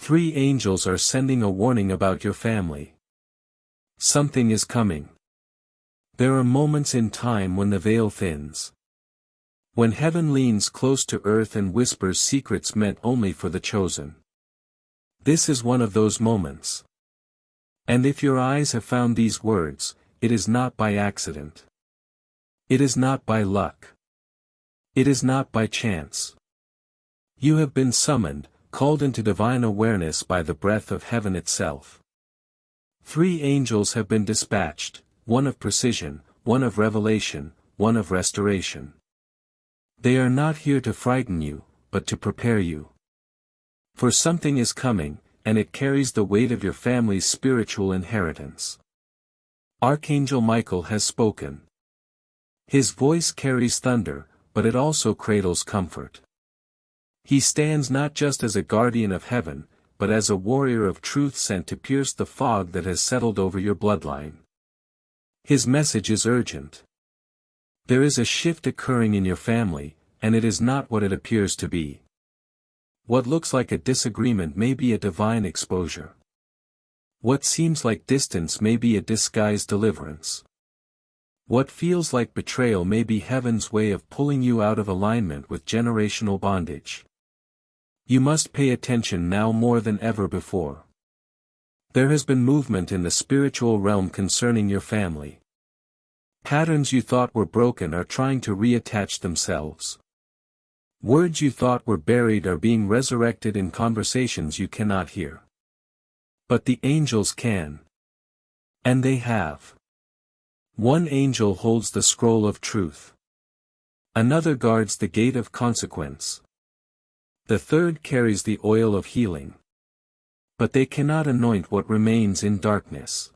3 angels are sending a warning about your family. Something is coming. There are moments in time when the veil thins. When heaven leans close to earth and whispers secrets meant only for the chosen. This is one of those moments. And if your eyes have found these words, it is not by accident. It is not by luck. It is not by chance. You have been summoned, called into divine awareness by the breath of heaven itself. 3 angels have been dispatched, one of precision, one of revelation, one of restoration. They are not here to frighten you, but to prepare you. For something is coming, and it carries the weight of your family's spiritual inheritance. Archangel Michael has spoken. His voice carries thunder, but it also cradles comfort. He stands not just as a guardian of heaven, but as a warrior of truth sent to pierce the fog that has settled over your bloodline. His message is urgent. There is a shift occurring in your family, and it is not what it appears to be. What looks like a disagreement may be a divine exposure. What seems like distance may be a disguised deliverance. What feels like betrayal may be heaven's way of pulling you out of alignment with generational bondage. You must pay attention now more than ever before. There has been movement in the spiritual realm concerning your family. Patterns you thought were broken are trying to reattach themselves. Words you thought were buried are being resurrected in conversations you cannot hear. But the angels can. And they have. 1 angel holds the scroll of truth. Another guards the gate of consequence. The 3rd carries the oil of healing. But they cannot anoint what remains in darkness.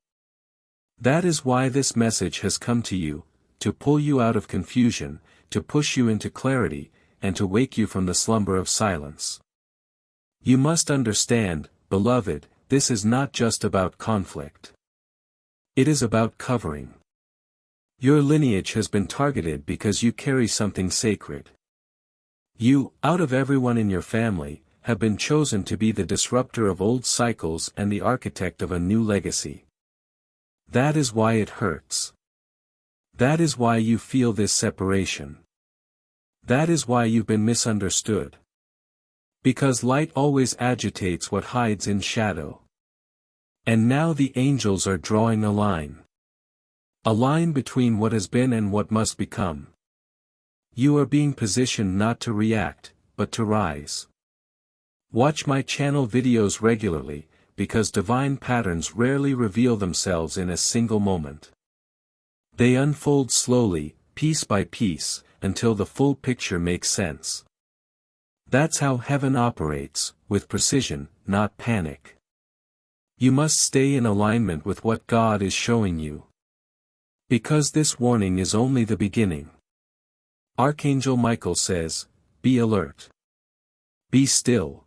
That is why this message has come to you, to pull you out of confusion, to push you into clarity, and to wake you from the slumber of silence. You must understand, beloved, this is not just about conflict. It is about covering. Your lineage has been targeted because you carry something sacred. You, out of everyone in your family, have been chosen to be the disruptor of old cycles and the architect of a new legacy. That is why it hurts. That is why you feel this separation. That is why you've been misunderstood. Because light always agitates what hides in shadow. And now the angels are drawing a line. A line between what has been and what must become. You are being positioned not to react, but to rise. Watch my channel videos regularly, because divine patterns rarely reveal themselves in a single moment. They unfold slowly, piece by piece, until the full picture makes sense. That's how heaven operates, with precision, not panic. You must stay in alignment with what God is showing you. Because this warning is only the beginning. Archangel Michael says, be alert. Be still.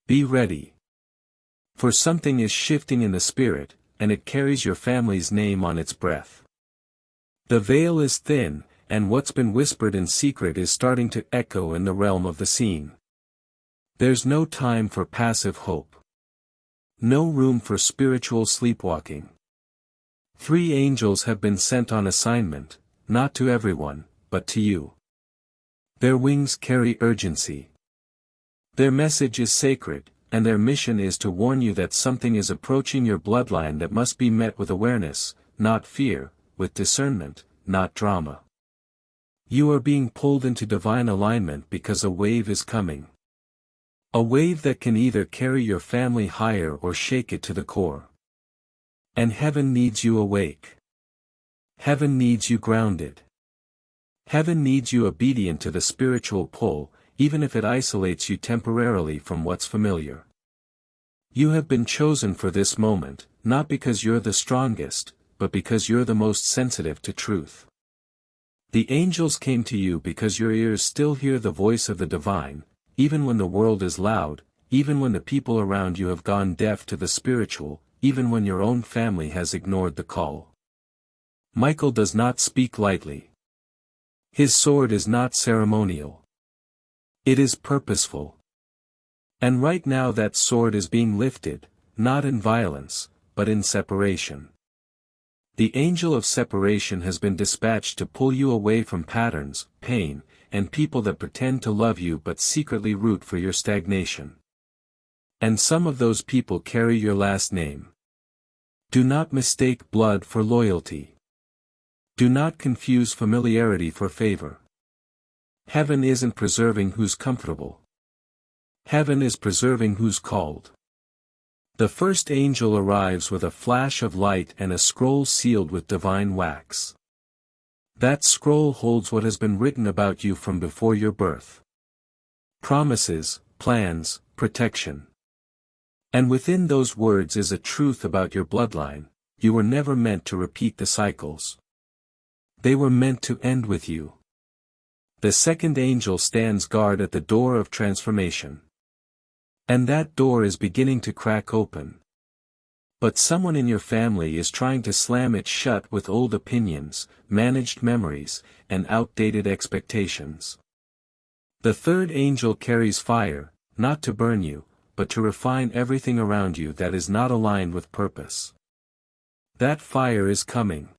Be ready. For something is shifting in the spirit, and it carries your family's name on its breath. The veil is thin, and what's been whispered in secret is starting to echo in the realm of the seen. There's no time for passive hope. No room for spiritual sleepwalking. 3 angels have been sent on assignment, not to everyone, but to you. Their wings carry urgency. Their message is sacred, and their mission is to warn you that something is approaching your bloodline that must be met with awareness, not fear, with discernment, not drama. You are being pulled into divine alignment because a wave is coming. A wave that can either carry your family higher or shake it to the core. And heaven needs you awake. Heaven needs you grounded. Heaven needs you obedient to the spiritual pull, even if it isolates you temporarily from what's familiar. You have been chosen for this moment, not because you're the strongest, but because you're the most sensitive to truth. The angels came to you because your ears still hear the voice of the divine, even when the world is loud, even when the people around you have gone deaf to the spiritual, even when your own family has ignored the call. Michael does not speak lightly. His sword is not ceremonial. It is purposeful. And right now that sword is being lifted, not in violence, but in separation. The angel of separation has been dispatched to pull you away from patterns, pain, and people that pretend to love you but secretly root for your stagnation. And some of those people carry your last name. Do not mistake blood for loyalty. Do not confuse familiarity for favor. Heaven isn't preserving who's comfortable. Heaven is preserving who's called. The first angel arrives with a flash of light and a scroll sealed with divine wax. That scroll holds what has been written about you from before your birth. Promises, plans, protection. And within those words is a truth about your bloodline: you were never meant to repeat the cycles. They were meant to end with you. The second angel stands guard at the door of transformation. And that door is beginning to crack open. But someone in your family is trying to slam it shut with old opinions, managed memories, and outdated expectations. The third angel carries fire, not to burn you, but to refine everything around you that is not aligned with purpose. That fire is coming.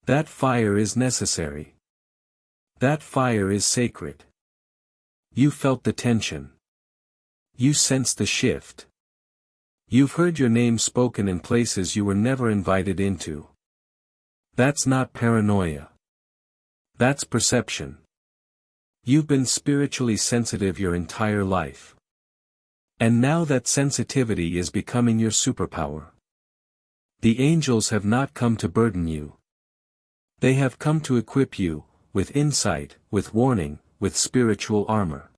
That fire is necessary. That fire is sacred. You felt the tension. You sensed the shift. You've heard your name spoken in places you were never invited into. That's not paranoia. That's perception. You've been spiritually sensitive your entire life. And now that sensitivity is becoming your superpower. The angels have not come to burden you. They have come to equip you, with insight, with warning, with spiritual armor.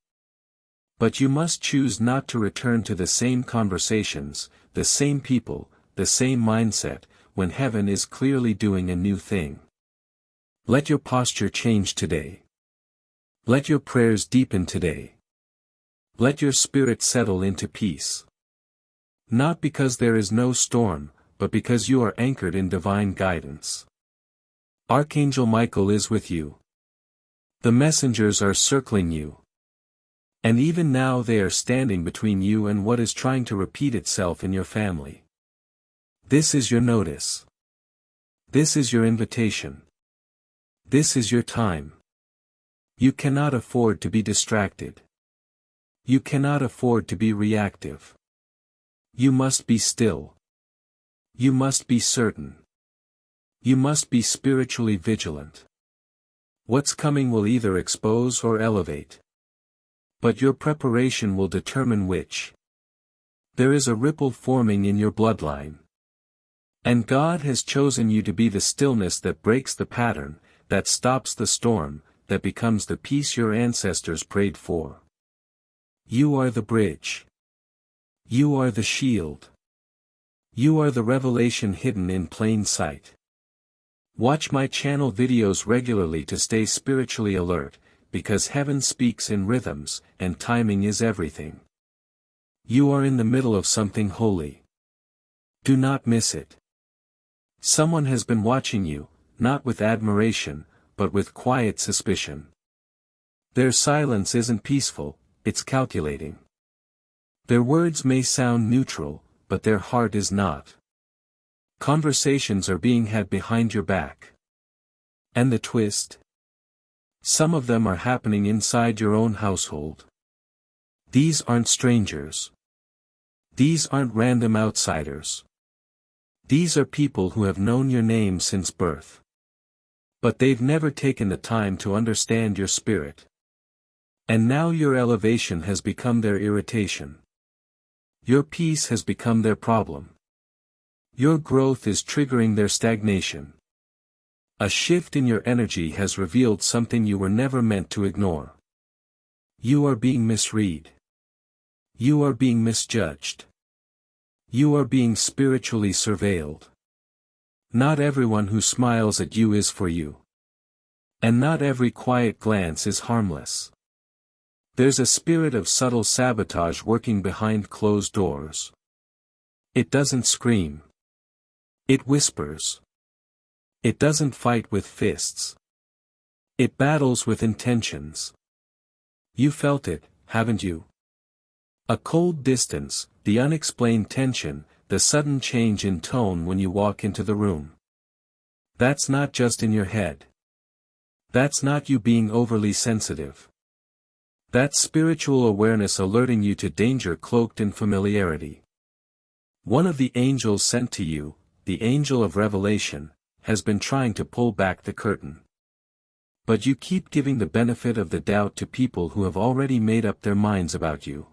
But you must choose not to return to the same conversations, the same people, the same mindset, when heaven is clearly doing a new thing. Let your posture change today. Let your prayers deepen today. Let your spirit settle into peace. Not because there is no storm, but because you are anchored in divine guidance. Archangel Michael is with you. The messengers are circling you. And even now they are standing between you and what is trying to repeat itself in your family. This is your notice. This is your invitation. This is your time. You cannot afford to be distracted. You cannot afford to be reactive. You must be still. You must be certain. You must be spiritually vigilant. What's coming will either expose or elevate. But your preparation will determine which. There is a ripple forming in your bloodline. And God has chosen you to be the stillness that breaks the pattern, that stops the storm, that becomes the peace your ancestors prayed for. You are the bridge. You are the shield. You are the revelation hidden in plain sight. Watch my channel videos regularly to stay spiritually alert, because heaven speaks in rhythms, and timing is everything. You are in the middle of something holy. Do not miss it. Someone has been watching you, not with admiration, but with quiet suspicion. Their silence isn't peaceful, it's calculating. Their words may sound neutral, but their heart is not. Conversations are being had behind your back. And the twist? Some of them are happening inside your own household. These aren't strangers. These aren't random outsiders. These are people who have known your name since birth. But they've never taken the time to understand your spirit. And now your elevation has become their irritation. Your peace has become their problem. Your growth is triggering their stagnation. A shift in your energy has revealed something you were never meant to ignore. You are being misread. You are being misjudged. You are being spiritually surveilled. Not everyone who smiles at you is for you. And not every quiet glance is harmless. There's a spirit of subtle sabotage working behind closed doors. It doesn't scream. It whispers. It doesn't fight with fists. It battles with intentions. You felt it, haven't you? A cold distance, the unexplained tension, the sudden change in tone when you walk into the room. That's not just in your head. That's not you being overly sensitive. That's spiritual awareness alerting you to danger cloaked in familiarity. One of the angels sent to you, the angel of revelation, has been trying to pull back the curtain. But you keep giving the benefit of the doubt to people who have already made up their minds about you.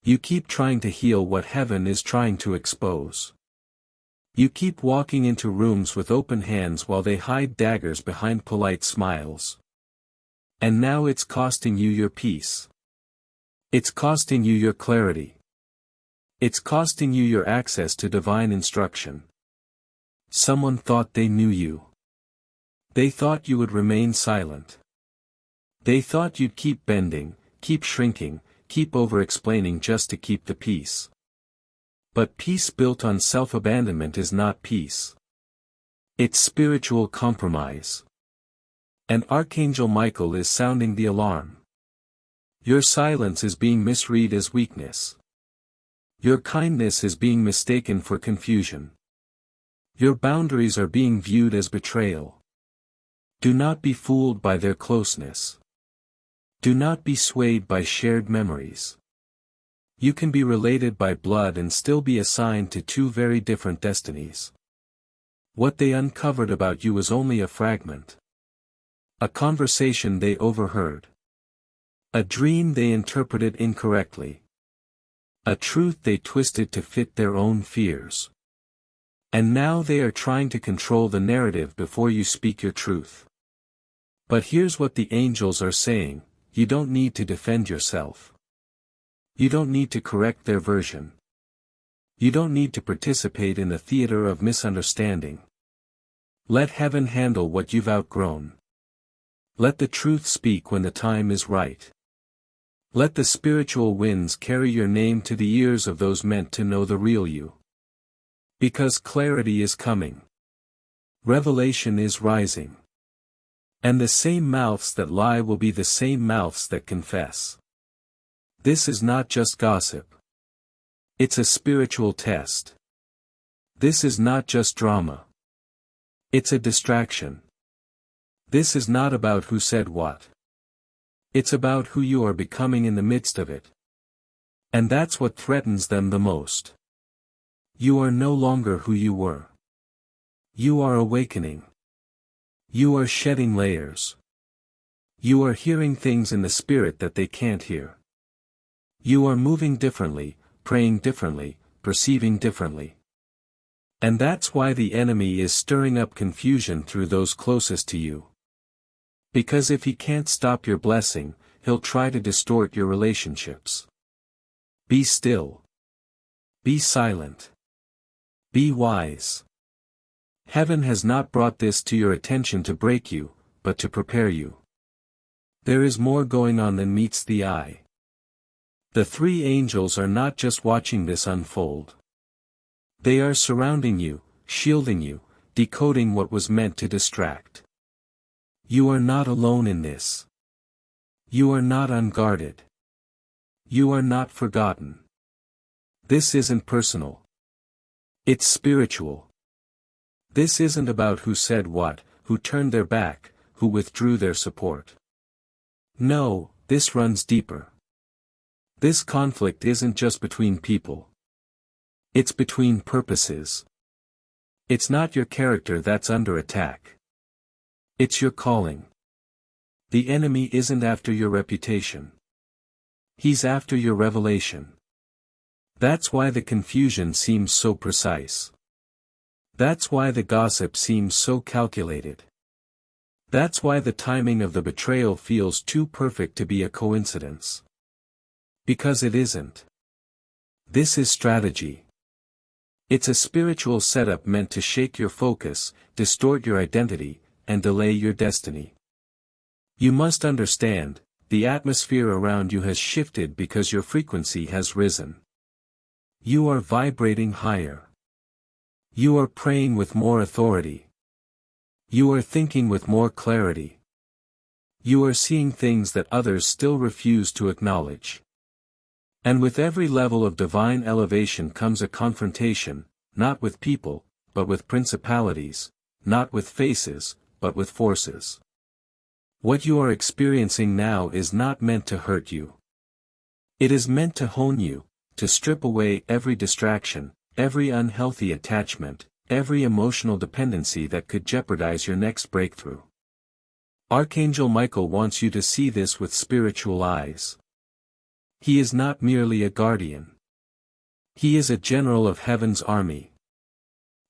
You keep trying to heal what heaven is trying to expose. You keep walking into rooms with open hands while they hide daggers behind polite smiles. And now it's costing you your peace. It's costing you your clarity. It's costing you your access to divine instruction. Someone thought they knew you. They thought you would remain silent. They thought you'd keep bending, keep shrinking, keep over-explaining just to keep the peace. But peace built on self-abandonment is not peace. It's spiritual compromise. And Archangel Michael is sounding the alarm. Your silence is being misread as weakness. Your kindness is being mistaken for confusion. Your boundaries are being viewed as betrayal. Do not be fooled by their closeness. Do not be swayed by shared memories. You can be related by blood and still be assigned to two very different destinies. What they uncovered about you was only a fragment. A conversation they overheard. A dream they interpreted incorrectly. A truth they twisted to fit their own fears. And now they are trying to control the narrative before you speak your truth. But here's what the angels are saying: you don't need to defend yourself. You don't need to correct their version. You don't need to participate in the theater of misunderstanding. Let heaven handle what you've outgrown. Let the truth speak when the time is right. Let the spiritual winds carry your name to the ears of those meant to know the real you. Because clarity is coming. Revelation is rising. And the same mouths that lie will be the same mouths that confess. This is not just gossip. It's a spiritual test. This is not just drama. It's a distraction. This is not about who said what. It's about who you are becoming in the midst of it. And that's what threatens them the most. You are no longer who you were. You are awakening. You are shedding layers. You are hearing things in the spirit that they can't hear. You are moving differently, praying differently, perceiving differently. And that's why the enemy is stirring up confusion through those closest to you. Because if he can't stop your blessing, he'll try to distort your relationships. Be still. Be silent. Be wise. Heaven has not brought this to your attention to break you, but to prepare you. There is more going on than meets the eye. The three angels are not just watching this unfold. They are surrounding you, shielding you, decoding what was meant to distract. You are not alone in this. You are not unguarded. You are not forgotten. This isn't personal. It's spiritual. This isn't about who said what, who turned their back, who withdrew their support. No, this runs deeper. This conflict isn't just between people. It's between purposes. It's not your character that's under attack. It's your calling. The enemy isn't after your reputation. He's after your revelation. That's why the confusion seems so precise. That's why the gossip seems so calculated. That's why the timing of the betrayal feels too perfect to be a coincidence. Because it isn't. This is strategy. It's a spiritual setup meant to shake your focus, distort your identity, and delay your destiny. You must understand, the atmosphere around you has shifted because your frequency has risen. You are vibrating higher. You are praying with more authority. You are thinking with more clarity. You are seeing things that others still refuse to acknowledge. And with every level of divine elevation comes a confrontation, not with people, but with principalities, not with faces, but with forces. What you are experiencing now is not meant to hurt you. It is meant to hone you, to strip away every distraction, every unhealthy attachment, every emotional dependency that could jeopardize your next breakthrough. Archangel Michael wants you to see this with spiritual eyes. He is not merely a guardian. He is a general of heaven's army.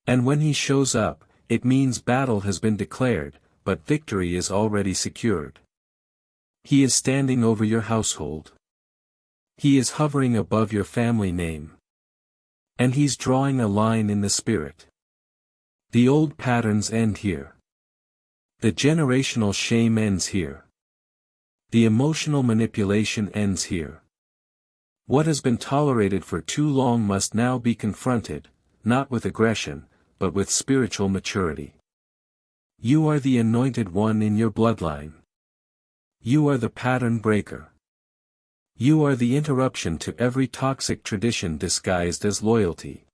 And when he shows up, it means battle has been declared, but victory is already secured. He is standing over your household. He is hovering above your family name. And he's drawing a line in the spirit. The old patterns end here. The generational shame ends here. The emotional manipulation ends here. What has been tolerated for too long must now be confronted, not with aggression, but with spiritual maturity. You are the anointed one in your bloodline. You are the pattern breaker. You are the interruption to every toxic tradition disguised as loyalty.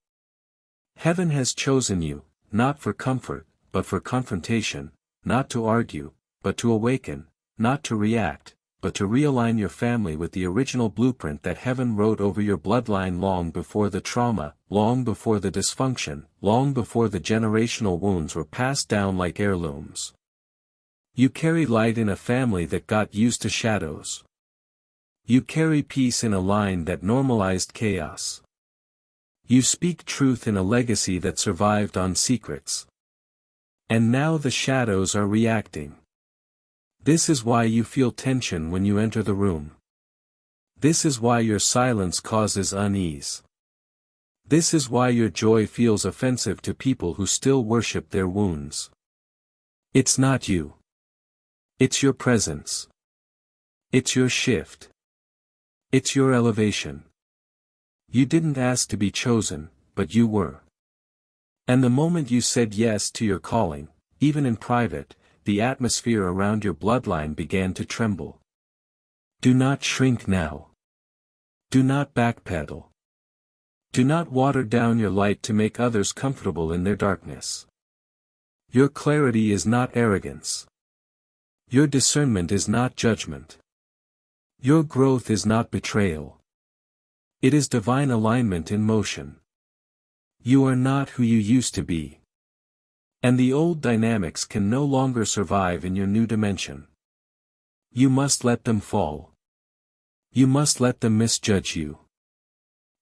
Heaven has chosen you, not for comfort, but for confrontation, not to argue, but to awaken, not to react, but to realign your family with the original blueprint that heaven wrote over your bloodline long before the trauma, long before the dysfunction, long before the generational wounds were passed down like heirlooms. You carry light in a family that got used to shadows. You carry peace in a line that normalized chaos. You speak truth in a legacy that survived on secrets. And now the shadows are reacting. This is why you feel tension when you enter the room. This is why your silence causes unease. This is why your joy feels offensive to people who still worship their wounds. It's not you. It's your presence. It's your shift. It's your elevation. You didn't ask to be chosen, but you were. And the moment you said yes to your calling, even in private, the atmosphere around your bloodline began to tremble. Do not shrink now. Do not backpedal. Do not water down your light to make others comfortable in their darkness. Your clarity is not arrogance. Your discernment is not judgment. Your growth is not betrayal. It is divine alignment in motion. You are not who you used to be. And the old dynamics can no longer survive in your new dimension. You must let them fall. You must let them misjudge you.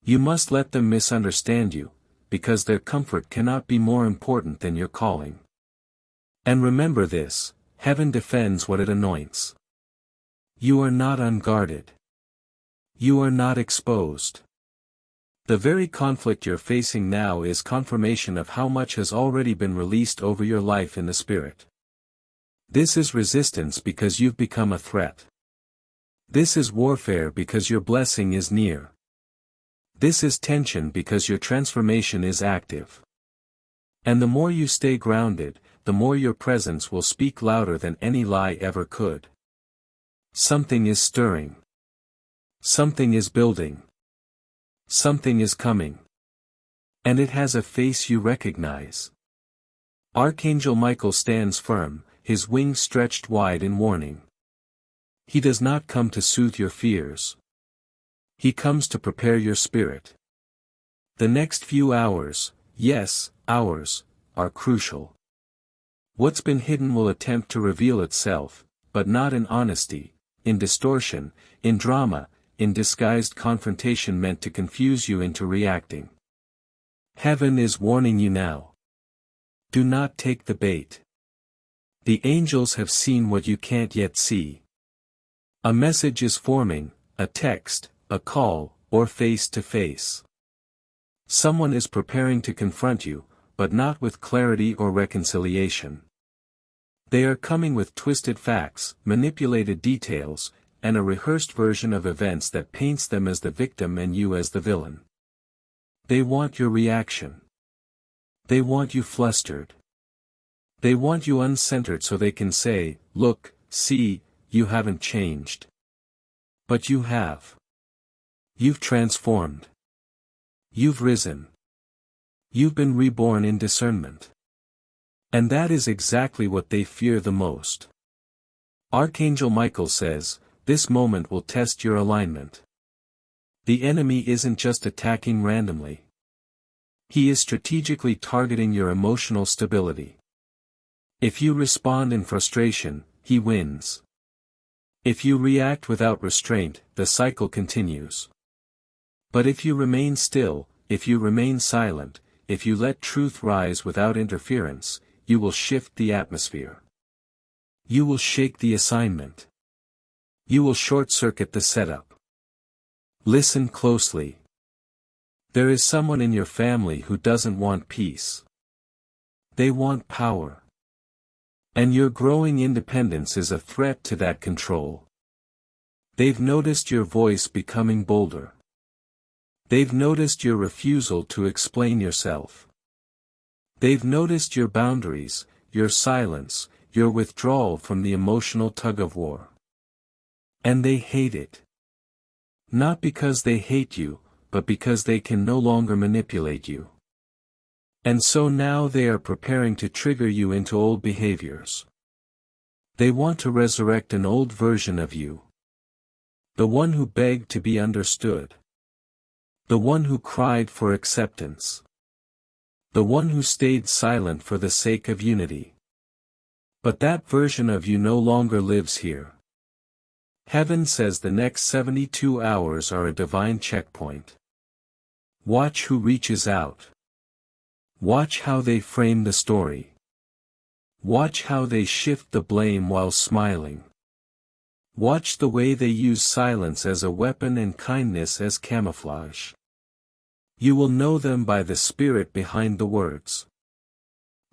You must let them misunderstand you, because their comfort cannot be more important than your calling. And remember this, heaven defends what it anoints. You are not unguarded. You are not exposed. The very conflict you're facing now is confirmation of how much has already been released over your life in the spirit. This is resistance because you've become a threat. This is warfare because your blessing is near. This is tension because your transformation is active. And the more you stay grounded, the more your presence will speak louder than any lie ever could. Something is stirring. Something is building. Something is coming. And it has a face you recognize. Archangel Michael stands firm, his wings stretched wide in warning. He does not come to soothe your fears. He comes to prepare your spirit. The next few hours, yes, hours, are crucial. What's been hidden will attempt to reveal itself, but not in honesty, in distortion, in drama, in disguised confrontation meant to confuse you into reacting. Heaven is warning you now. Do not take the bait. The angels have seen what you can't yet see. A message is forming, a text, a call, or face to face. Someone is preparing to confront you, but not with clarity or reconciliation. They are coming with twisted facts, manipulated details, and a rehearsed version of events that paints them as the victim and you as the villain. They want your reaction. They want you flustered. They want you uncentered so they can say, "Look, see, you haven't changed." But you have. You've transformed. You've risen. You've been reborn in discernment. And that is exactly what they fear the most. Archangel Michael says, this moment will test your alignment. The enemy isn't just attacking randomly. He is strategically targeting your emotional stability. If you respond in frustration, he wins. If you react without restraint, the cycle continues. But if you remain still, if you remain silent, if you let truth rise without interference, you will shift the atmosphere. You will shake the assignment. You will short-circuit the setup. Listen closely. There is someone in your family who doesn't want peace. They want power. And your growing independence is a threat to that control. They've noticed your voice becoming bolder. They've noticed your refusal to explain yourself. They've noticed your boundaries, your silence, your withdrawal from the emotional tug-of-war. And they hate it. Not because they hate you, but because they can no longer manipulate you. And so now they are preparing to trigger you into old behaviors. They want to resurrect an old version of you. The one who begged to be understood. The one who cried for acceptance. The one who stayed silent for the sake of unity. But that version of you no longer lives here. Heaven says the next 72 hours are a divine checkpoint. Watch who reaches out. Watch how they frame the story. Watch how they shift the blame while smiling. Watch the way they use silence as a weapon and kindness as camouflage. You will know them by the spirit behind the words.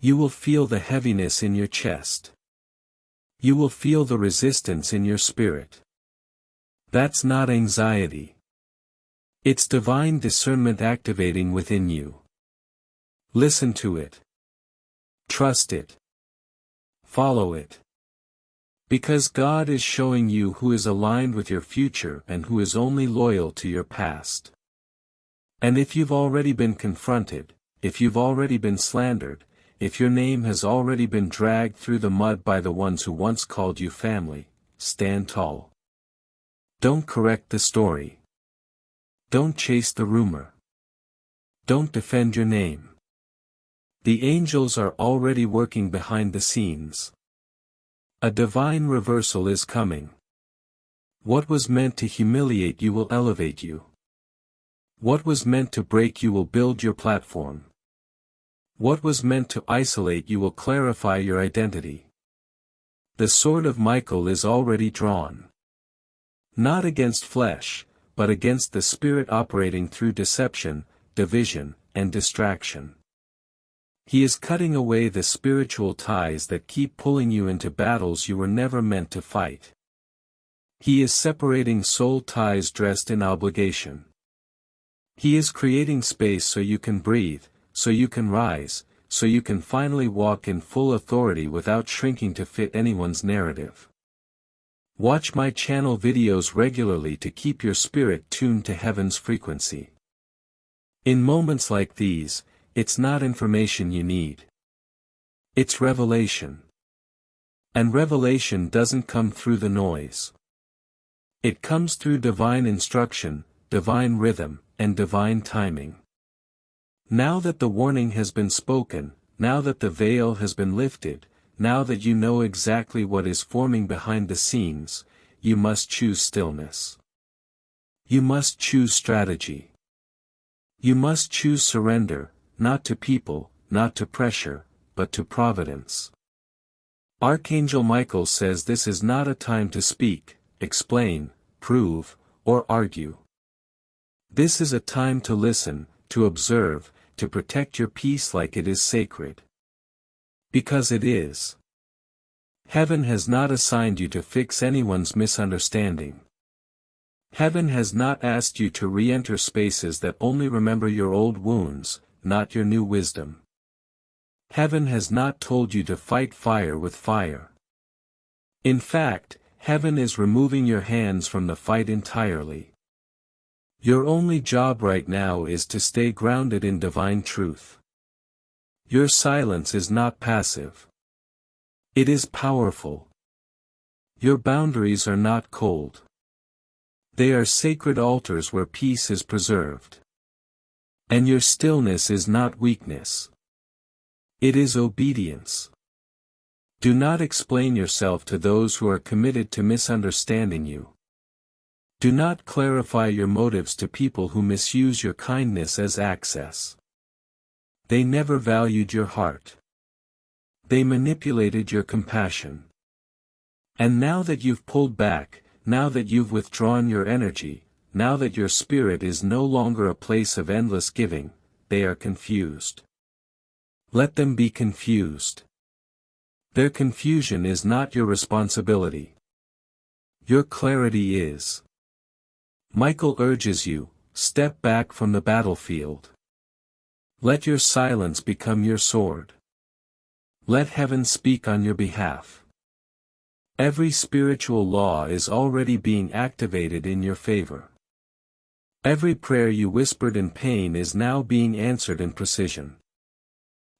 You will feel the heaviness in your chest. You will feel the resistance in your spirit. That's not anxiety. It's divine discernment activating within you. Listen to it. Trust it. Follow it. Because God is showing you who is aligned with your future and who is only loyal to your past. And if you've already been confronted, if you've already been slandered, if your name has already been dragged through the mud by the ones who once called you family, stand tall. Don't correct the story. Don't chase the rumor. Don't defend your name. The angels are already working behind the scenes. A divine reversal is coming. What was meant to humiliate you will elevate you. What was meant to break you will build your platform. What was meant to isolate you will clarify your identity. The sword of Michael is already drawn. Not against flesh, but against the spirit operating through deception, division, and distraction. He is cutting away the spiritual ties that keep pulling you into battles you were never meant to fight. He is separating soul ties dressed in obligation. He is creating space so you can breathe, so you can rise, so you can finally walk in full authority without shrinking to fit anyone's narrative. Watch my channel videos regularly to keep your spirit tuned to heaven's frequency. In moments like these, it's not information you need. It's revelation. And revelation doesn't come through the noise. It comes through divine instruction, divine rhythm, and divine timing. Now that the warning has been spoken, now that the veil has been lifted, now that you know exactly what is forming behind the scenes, you must choose stillness. You must choose strategy. You must choose surrender, not to people, not to pressure, but to providence. Archangel Michael says this is not a time to speak, explain, prove, or argue. This is a time to listen, to observe, to protect your peace like it is sacred. Because it is. Heaven has not assigned you to fix anyone's misunderstanding. Heaven has not asked you to re-enter spaces that only remember your old wounds, not your new wisdom. Heaven has not told you to fight fire with fire. In fact, heaven is removing your hands from the fight entirely. Your only job right now is to stay grounded in divine truth. Your silence is not passive. It is powerful. Your boundaries are not cold. They are sacred altars where peace is preserved. And your stillness is not weakness. It is obedience. Do not explain yourself to those who are committed to misunderstanding you. Do not clarify your motives to people who misuse your kindness as access. They never valued your heart. They manipulated your compassion. And now that you've pulled back, now that you've withdrawn your energy, now that your spirit is no longer a place of endless giving, they are confused. Let them be confused. Their confusion is not your responsibility. Your clarity is. Michael urges you, step back from the battlefield. Let your silence become your sword. Let heaven speak on your behalf. Every spiritual law is already being activated in your favor. Every prayer you whispered in pain is now being answered in precision.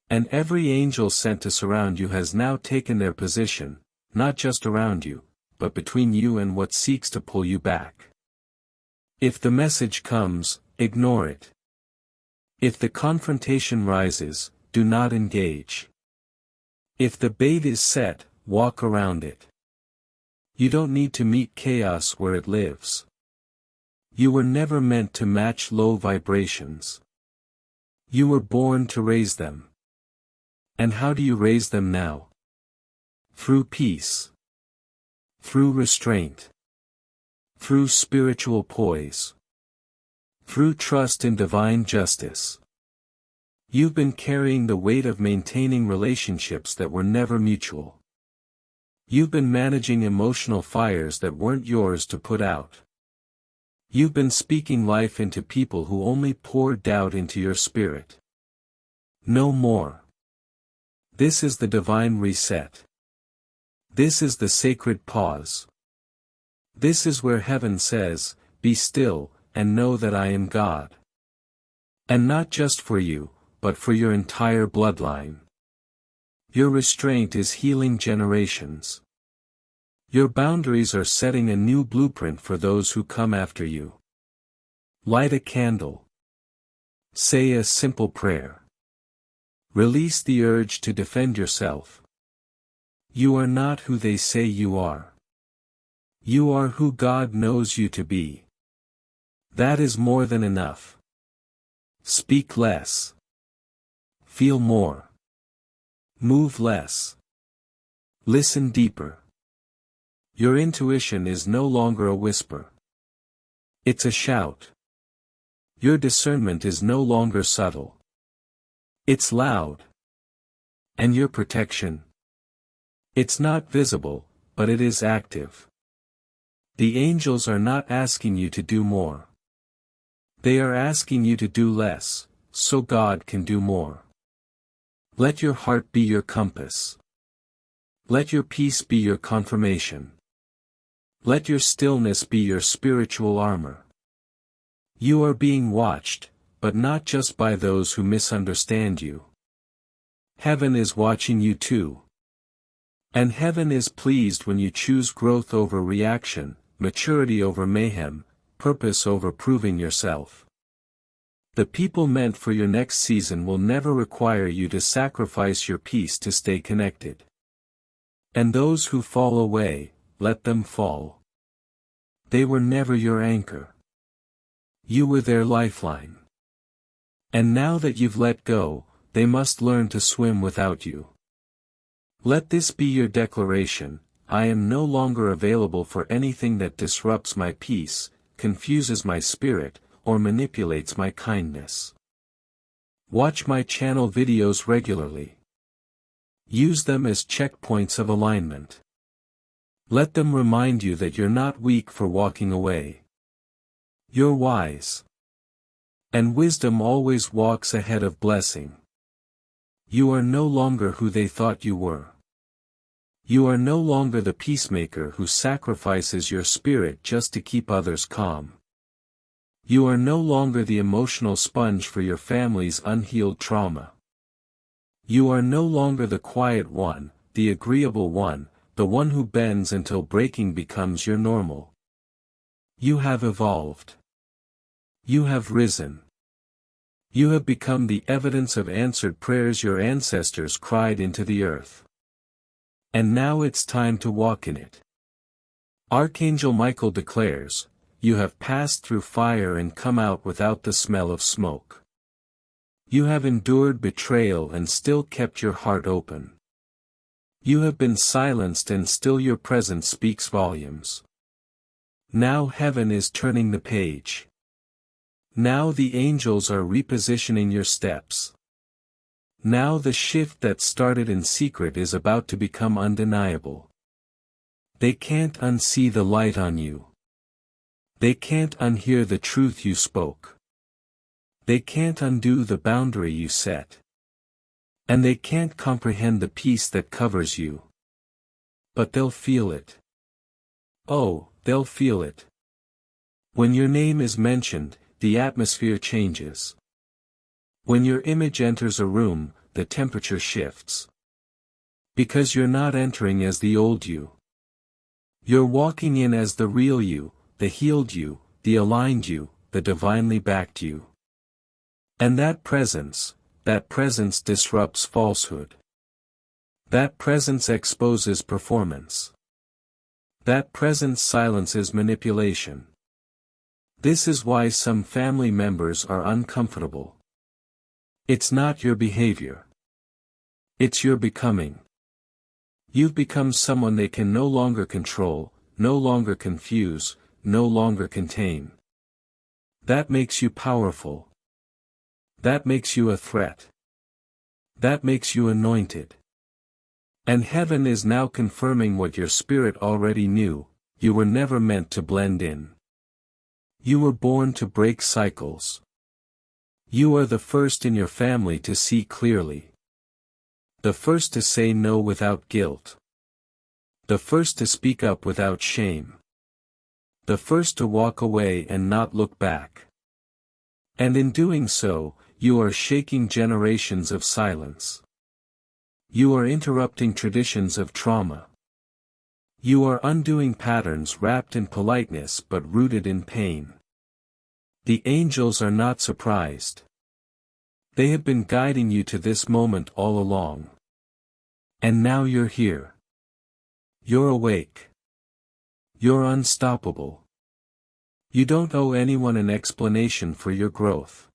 And every angel sent to surround you has now taken their position, not just around you, but between you and what seeks to pull you back. If the message comes, ignore it. If the confrontation rises, do not engage. If the bait is set, walk around it. You don't need to meet chaos where it lives. You were never meant to match low vibrations. You were born to raise them. And how do you raise them now? Through peace. Through restraint. Through spiritual poise. Through trust in divine justice. You've been carrying the weight of maintaining relationships that were never mutual. You've been managing emotional fires that weren't yours to put out. You've been speaking life into people who only poured doubt into your spirit. No more. This is the divine reset. This is the sacred pause. This is where heaven says, be still, and know that I am God. And not just for you, but for your entire bloodline. Your restraint is healing generations. Your boundaries are setting a new blueprint for those who come after you. Light a candle. Say a simple prayer. Release the urge to defend yourself. You are not who they say you are. You are who God knows you to be. That is more than enough. Speak less. Feel more. Move less. Listen deeper. Your intuition is no longer a whisper. It's a shout. Your discernment is no longer subtle. It's loud. And your protection? It's not visible, but it is active. The angels are not asking you to do more. They are asking you to do less, so God can do more. Let your heart be your compass. Let your peace be your confirmation. Let your stillness be your spiritual armor. You are being watched, but not just by those who misunderstand you. Heaven is watching you too. And heaven is pleased when you choose growth over reaction, maturity over mayhem, purpose over proving yourself. The people meant for your next season will never require you to sacrifice your peace to stay connected. And those who fall away, let them fall. They were never your anchor. You were their lifeline. And now that you've let go, they must learn to swim without you. Let this be your declaration: I am no longer available for anything that disrupts my peace, confuses my spirit, or manipulates my kindness. Watch my channel videos regularly. Use them as checkpoints of alignment. Let them remind you that you're not weak for walking away. You're wise. And wisdom always walks ahead of blessing. You are no longer who they thought you were. You are no longer the peacemaker who sacrifices your spirit just to keep others calm. You are no longer the emotional sponge for your family's unhealed trauma. You are no longer the quiet one, the agreeable one, the one who bends until breaking becomes your normal. You have evolved. You have risen. You have become the evidence of answered prayers your ancestors cried into the earth. And now it's time to walk in it. Archangel Michael declares, you have passed through fire and come out without the smell of smoke. You have endured betrayal and still kept your heart open. You have been silenced and still your presence speaks volumes. Now heaven is turning the page. Now the angels are repositioning your steps. Now the shift that started in secret is about to become undeniable. They can't unsee the light on you. They can't unhear the truth you spoke. They can't undo the boundary you set. And they can't comprehend the peace that covers you. But they'll feel it. Oh, they'll feel it. When your name is mentioned, the atmosphere changes. When your image enters a room, the temperature shifts. Because you're not entering as the old you. You're walking in as the real you, the healed you, the aligned you, the divinely backed you. And that presence disrupts falsehood. That presence exposes performance. That presence silences manipulation. This is why some family members are uncomfortable. It's not your behavior. It's your becoming. You've become someone they can no longer control, no longer confuse, no longer contain. That makes you powerful. That makes you a threat. That makes you anointed. And heaven is now confirming what your spirit already knew, you were never meant to blend in. You were born to break cycles. You are the first in your family to see clearly. The first to say no without guilt. The first to speak up without shame. The first to walk away and not look back. And in doing so, you are shaking generations of silence. You are interrupting traditions of trauma. You are undoing patterns wrapped in politeness but rooted in pain. The angels are not surprised. They have been guiding you to this moment all along. And now you're here. You're awake. You're unstoppable. You don't owe anyone an explanation for your growth.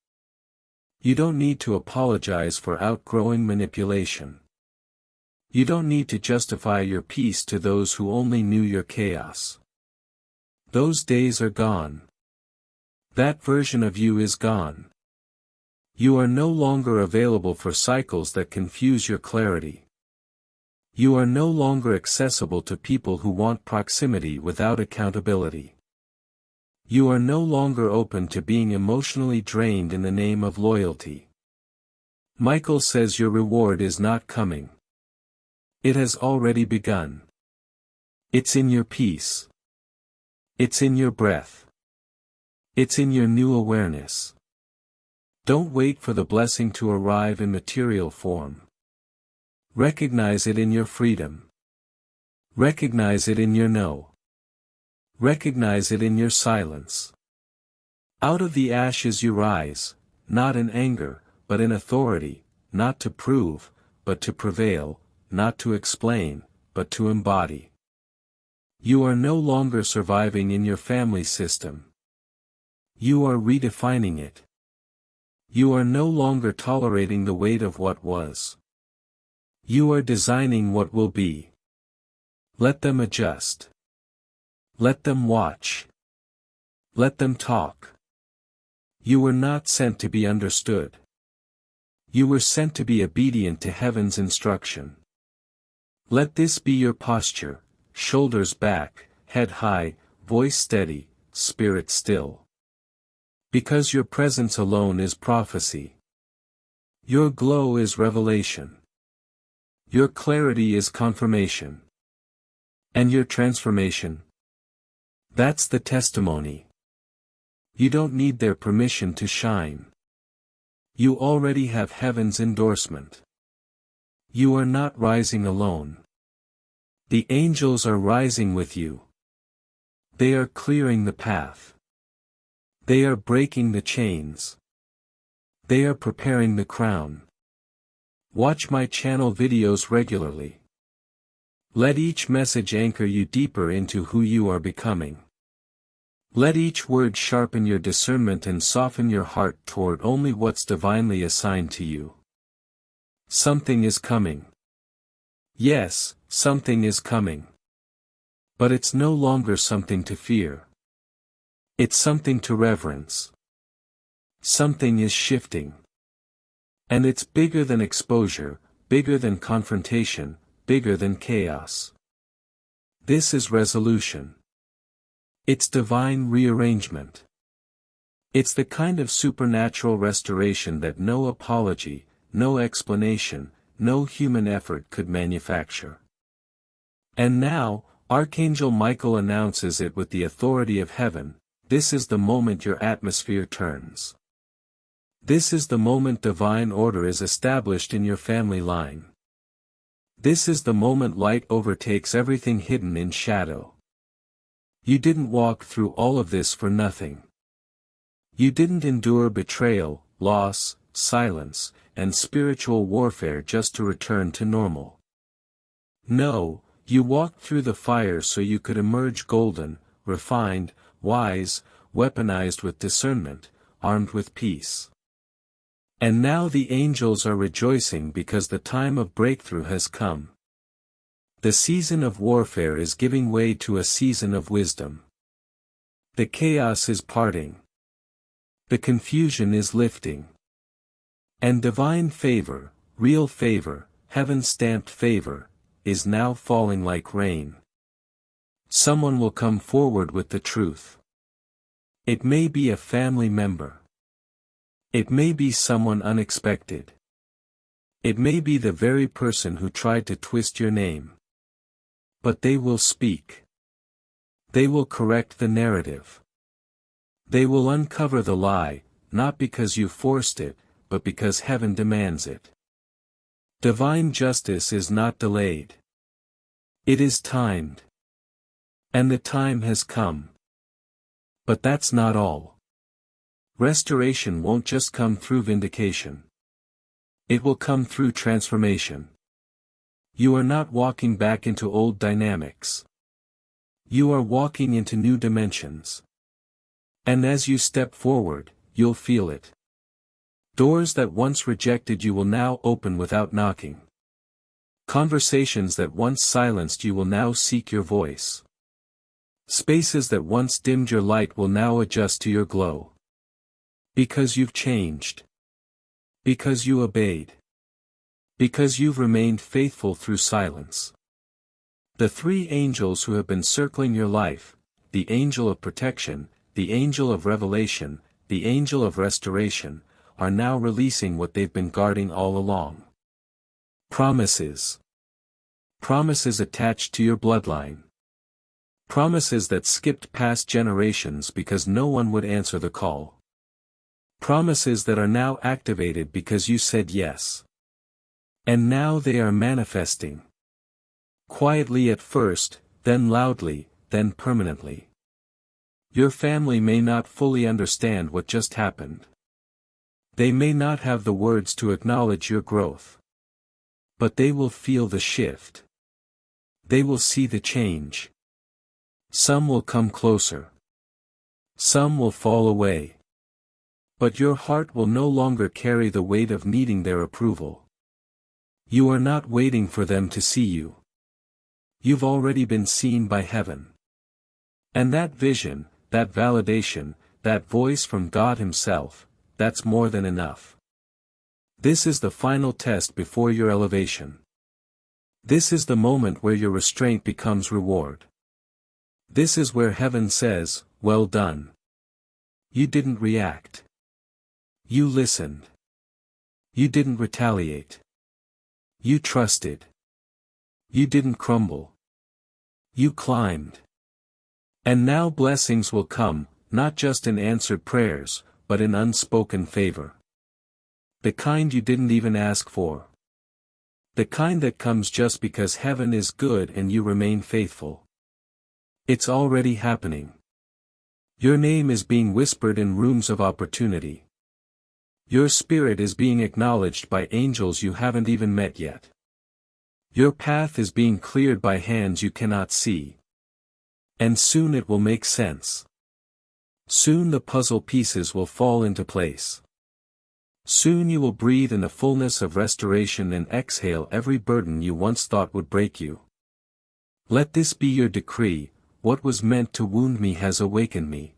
You don't need to apologize for outgrowing manipulation. You don't need to justify your peace to those who only knew your chaos. Those days are gone. That version of you is gone. You are no longer available for cycles that confuse your clarity. You are no longer accessible to people who want proximity without accountability. You are no longer open to being emotionally drained in the name of loyalty. Michael says your reward is not coming. It has already begun. It's in your peace. It's in your breath. It's in your new awareness. Don't wait for the blessing to arrive in material form. Recognize it in your freedom. Recognize it in your no. Recognize it in your silence. Out of the ashes you rise, not in anger, but in authority, not to prove, but to prevail, not to explain, but to embody. You are no longer surviving in your family system. You are redefining it. You are no longer tolerating the weight of what was. You are designing what will be. Let them adjust. Let them watch. Let them talk. You were not sent to be understood. You were sent to be obedient to heaven's instruction. Let this be your posture, shoulders back, head high, voice steady, spirit still. Because your presence alone is prophecy. Your glow is revelation. Your clarity is confirmation. And your transformation? That's the testimony. You don't need their permission to shine. You already have heaven's endorsement. You are not rising alone. The angels are rising with you. They are clearing the path. They are breaking the chains. They are preparing the crown. Watch my channel videos regularly. Let each message anchor you deeper into who you are becoming. Let each word sharpen your discernment and soften your heart toward only what's divinely assigned to you. Something is coming. Yes, something is coming. But it's no longer something to fear. It's something to reverence. Something is shifting. And it's bigger than exposure, bigger than confrontation, bigger than chaos. This is resolution. It's divine rearrangement. It's the kind of supernatural restoration that no apology, no explanation, no human effort could manufacture. And now, Archangel Michael announces it with the authority of heaven. This is the moment your atmosphere turns. This is the moment divine order is established in your family line. This is the moment light overtakes everything hidden in shadow. You didn't walk through all of this for nothing. You didn't endure betrayal, loss, silence, and spiritual warfare just to return to normal. No, you walked through the fire so you could emerge golden, refined, wise, weaponized with discernment, armed with peace. And now the angels are rejoicing because the time of breakthrough has come. The season of warfare is giving way to a season of wisdom. The chaos is parting. The confusion is lifting. And divine favor, real favor, heaven-stamped favor, is now falling like rain. Someone will come forward with the truth. It may be a family member. It may be someone unexpected. It may be the very person who tried to twist your name. But they will speak. They will correct the narrative. They will uncover the lie, not because you forced it, but because heaven demands it. Divine justice is not delayed. It is timed. And the time has come. But that's not all. Restoration won't just come through vindication. It will come through transformation. You are not walking back into old dynamics. You are walking into new dimensions. And as you step forward, you'll feel it. Doors that once rejected you will now open without knocking. Conversations that once silenced you will now seek your voice. Spaces that once dimmed your light will now adjust to your glow. Because you've changed. Because you obeyed. Because you've remained faithful through silence. The three angels who have been circling your life, the angel of protection, the angel of revelation, the angel of restoration, are now releasing what they've been guarding all along. Promises. Promises attached to your bloodline. Promises that skipped past generations because no one would answer the call. Promises that are now activated because you said yes. And now they are manifesting. Quietly at first, then loudly, then permanently. Your family may not fully understand what just happened. They may not have the words to acknowledge your growth. But they will feel the shift. They will see the change. Some will come closer. Some will fall away. But your heart will no longer carry the weight of needing their approval. You are not waiting for them to see you. You've already been seen by heaven. And that vision, that validation, that voice from God Himself, that's more than enough. This is the final test before your elevation. This is the moment where your restraint becomes reward. This is where heaven says, "Well done." You didn't react. You listened. You didn't retaliate. You trusted. You didn't crumble. You climbed. And now blessings will come, not just in answered prayers, but in unspoken favor. The kind you didn't even ask for. The kind that comes just because heaven is good and you remain faithful. It's already happening. Your name is being whispered in rooms of opportunity. Your spirit is being acknowledged by angels you haven't even met yet. Your path is being cleared by hands you cannot see. And soon it will make sense. Soon the puzzle pieces will fall into place. Soon you will breathe in the fullness of restoration and exhale every burden you once thought would break you. Let this be your decree: what was meant to wound me has awakened me.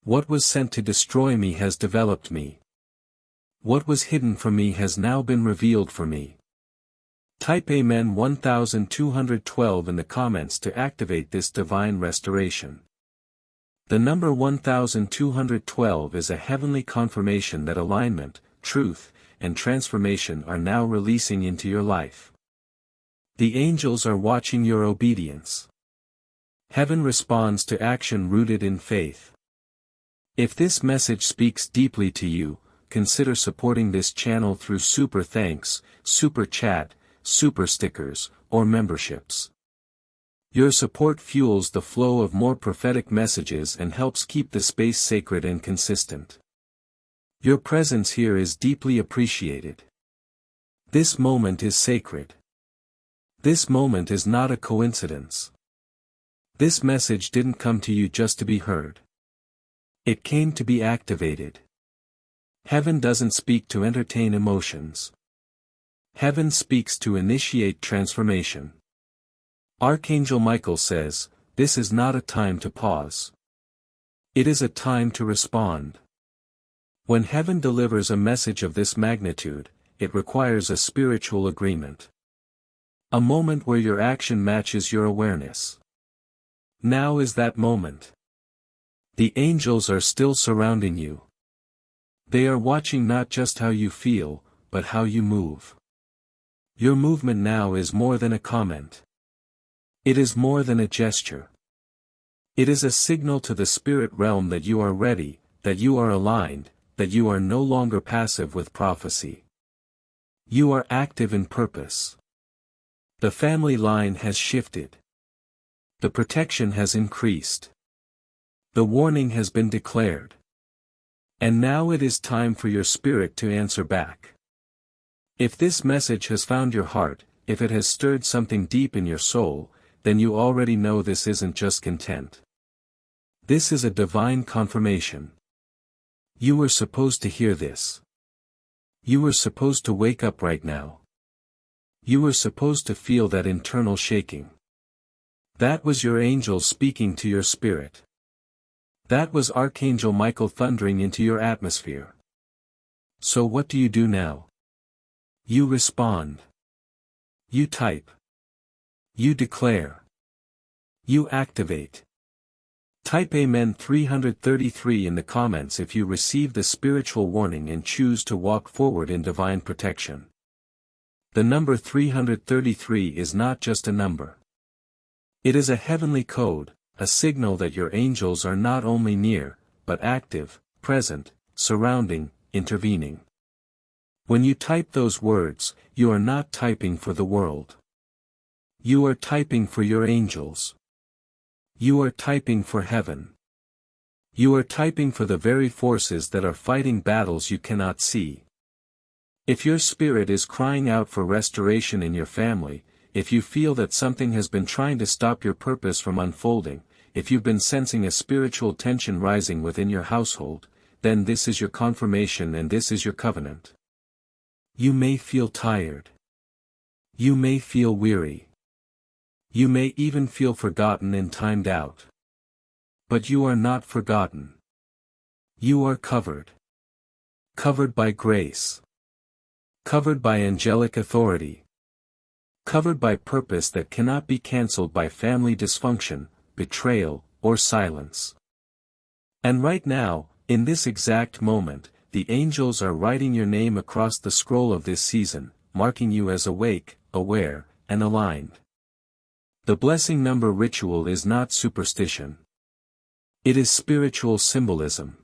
What was sent to destroy me has developed me. What was hidden from me has now been revealed for me. Type Amen 1212 in the comments to activate this divine restoration. The number 1212 is a heavenly confirmation that alignment, truth, and transformation are now releasing into your life. The angels are watching your obedience. Heaven responds to action rooted in faith. If this message speaks deeply to you, consider supporting this channel through super thanks, super chat, super stickers, or memberships. Your support fuels the flow of more prophetic messages and helps keep the space sacred and consistent. Your presence here is deeply appreciated. This moment is sacred. This moment is not a coincidence. This message didn't come to you just to be heard. It came to be activated. Heaven doesn't speak to entertain emotions. Heaven speaks to initiate transformation. Archangel Michael says, this is not a time to pause. It is a time to respond. When heaven delivers a message of this magnitude, it requires a spiritual agreement. A moment where your action matches your awareness. Now is that moment. The angels are still surrounding you. They are watching not just how you feel, but how you move. Your movement now is more than a comment. It is more than a gesture. It is a signal to the spirit realm that you are ready, that you are aligned, that you are no longer passive with prophecy. You are active in purpose. The family line has shifted. The protection has increased. The warning has been declared. And now it is time for your spirit to answer back. If this message has found your heart, if it has stirred something deep in your soul, then you already know this isn't just content. This is a divine confirmation. You were supposed to hear this. You were supposed to wake up right now. You were supposed to feel that internal shaking. That was your angel speaking to your spirit. That was Archangel Michael thundering into your atmosphere. So what do you do now? You respond. You type. You declare. You activate. Type Amen 333 in the comments if you receive the spiritual warning and choose to walk forward in divine protection. The number 333 is not just a number. It is a heavenly code, a signal that your angels are not only near, but active, present, surrounding, intervening. When you type those words, you are not typing for the world. You are typing for your angels. You are typing for heaven. You are typing for the very forces that are fighting battles you cannot see. If your spirit is crying out for restoration in your family, if you feel that something has been trying to stop your purpose from unfolding, if you've been sensing a spiritual tension rising within your household, then this is your confirmation and this is your covenant. You may feel tired. You may feel weary. You may even feel forgotten and timed out. But you are not forgotten. You are covered. Covered by grace. Covered by angelic authority. Covered by purpose that cannot be cancelled by family dysfunction, betrayal, or silence. And right now, in this exact moment, the angels are writing your name across the scroll of this season, marking you as awake, aware, and aligned. The blessing number ritual is not superstition. It is spiritual symbolism.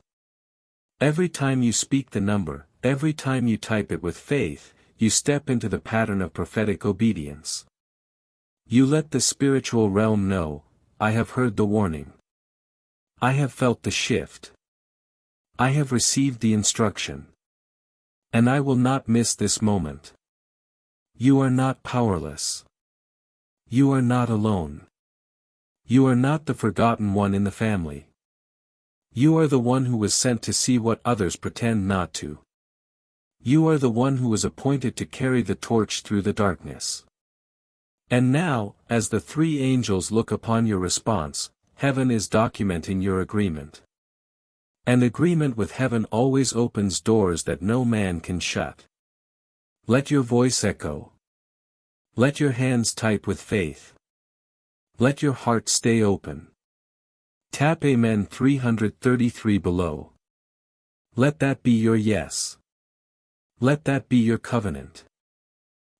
Every time you speak the number, every time you type it with faith, you step into the pattern of prophetic obedience. You let the spiritual realm know, I have heard the warning. I have felt the shift. I have received the instruction. And I will not miss this moment. You are not powerless. You are not alone. You are not the forgotten one in the family. You are the one who was sent to see what others pretend not to. You are the one who was appointed to carry the torch through the darkness. And now, as the three angels look upon your response, heaven is documenting your agreement. And agreement with heaven always opens doors that no man can shut. Let your voice echo. Let your hands type with faith. Let your heart stay open. Tap Amen 333 below. Let that be your yes. Let that be your covenant.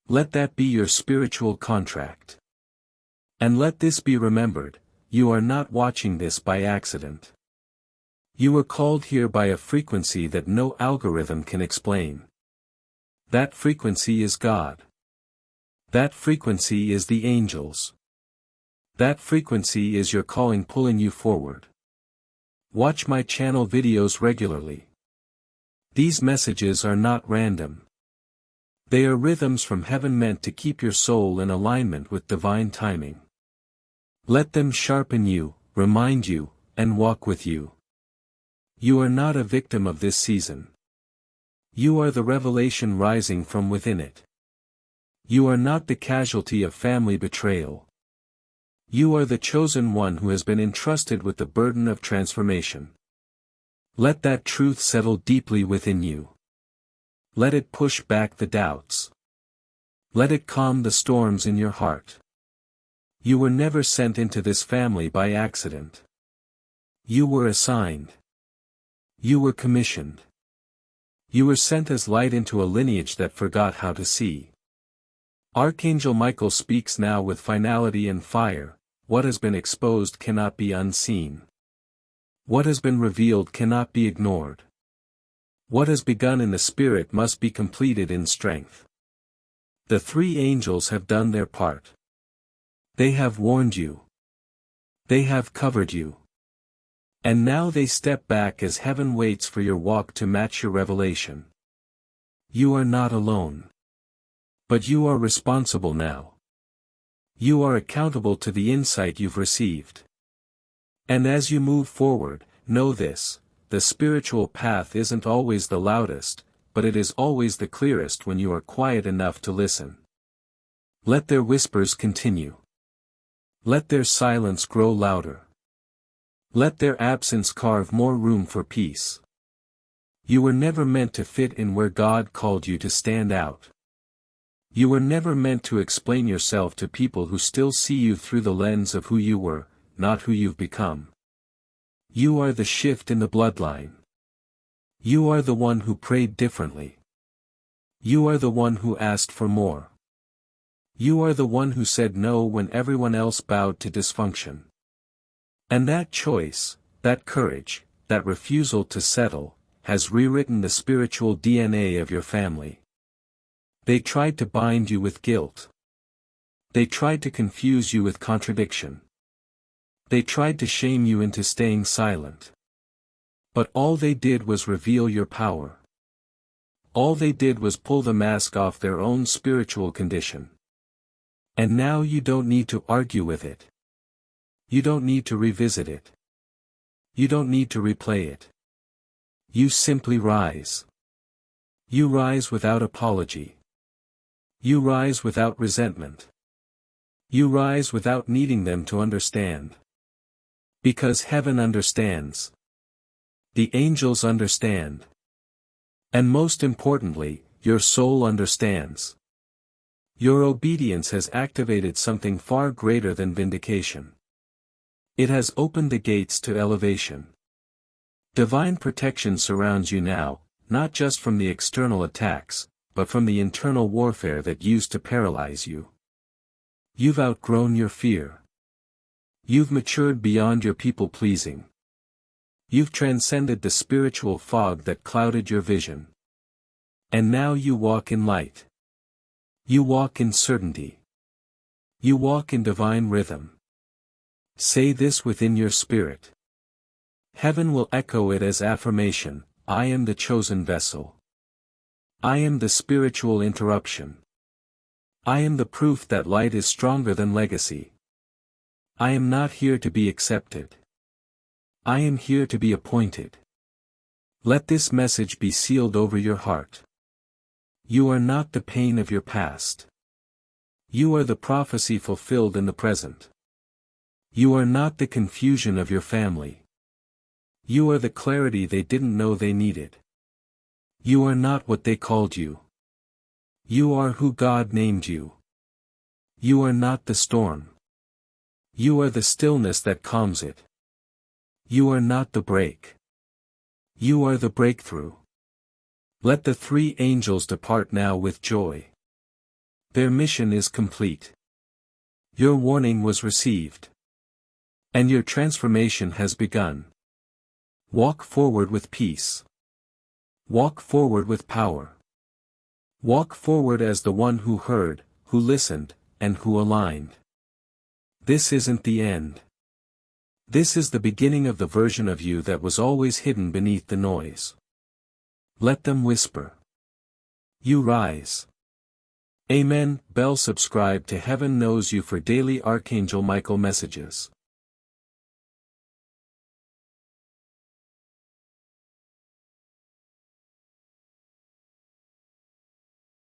Let that be your spiritual contract. And let this be remembered, you are not watching this by accident. You were called here by a frequency that no algorithm can explain. That frequency is God. That frequency is the angels. That frequency is your calling pulling you forward. Watch my channel videos regularly. These messages are not random. They are rhythms from heaven meant to keep your soul in alignment with divine timing. Let them sharpen you, remind you, and walk with you. You are not a victim of this season. You are the revelation rising from within it. You are not the casualty of family betrayal. You are the chosen one who has been entrusted with the burden of transformation. Let that truth settle deeply within you. Let it push back the doubts. Let it calm the storms in your heart. You were never sent into this family by accident. You were assigned. You were commissioned. You were sent as light into a lineage that forgot how to see. Archangel Michael speaks now with finality and fire. What has been exposed cannot be unseen. What has been revealed cannot be ignored. What has begun in the spirit must be completed in strength. The three angels have done their part. They have warned you. They have covered you. And now they step back as heaven waits for your walk to match your revelation. You are not alone. But you are responsible now. You are accountable to the insight you've received. And as you move forward, know this, the spiritual path isn't always the loudest, but it is always the clearest when you are quiet enough to listen. Let their whispers continue. Let their silence grow louder. Let their absence carve more room for peace. You were never meant to fit in where God called you to stand out. You were never meant to explain yourself to people who still see you through the lens of who you were, not who you've become. You are the shift in the bloodline. You are the one who prayed differently. You are the one who asked for more. You are the one who said no when everyone else bowed to dysfunction. And that choice, that courage, that refusal to settle, has rewritten the spiritual DNA of your family. They tried to bind you with guilt. They tried to confuse you with contradiction. They tried to shame you into staying silent. But all they did was reveal your power. All they did was pull the mask off their own spiritual condition. And now you don't need to argue with it. You don't need to revisit it. You don't need to replay it. You simply rise. You rise without apology. You rise without resentment. You rise without needing them to understand. Because heaven understands. The angels understand. And most importantly, your soul understands. Your obedience has activated something far greater than vindication. It has opened the gates to elevation. Divine protection surrounds you now, not just from the external attacks, but from the internal warfare that used to paralyze you. You've outgrown your fear. You've matured beyond your people-pleasing. You've transcended the spiritual fog that clouded your vision. And now you walk in light. You walk in certainty. You walk in divine rhythm. Say this within your spirit. Heaven will echo it as affirmation: I am the chosen vessel. I am the spiritual interruption. I am the proof that light is stronger than legacy. I am not here to be accepted. I am here to be appointed. Let this message be sealed over your heart. You are not the pain of your past. You are the prophecy fulfilled in the present. You are not the confusion of your family. You are the clarity they didn't know they needed. You are not what they called you. You are who God named you. You are not the storm. You are the stillness that calms it. You are not the break. You are the breakthrough. Let the three angels depart now with joy. Their mission is complete. Your warning was received. And your transformation has begun. Walk forward with peace. Walk forward with power. Walk forward as the one who heard, who listened, and who aligned. This isn't the end. This is the beginning of the version of you that was always hidden beneath the noise. Let them whisper. You rise. Amen. Bell. Subscribe to Heaven Knows You for daily Archangel Michael messages.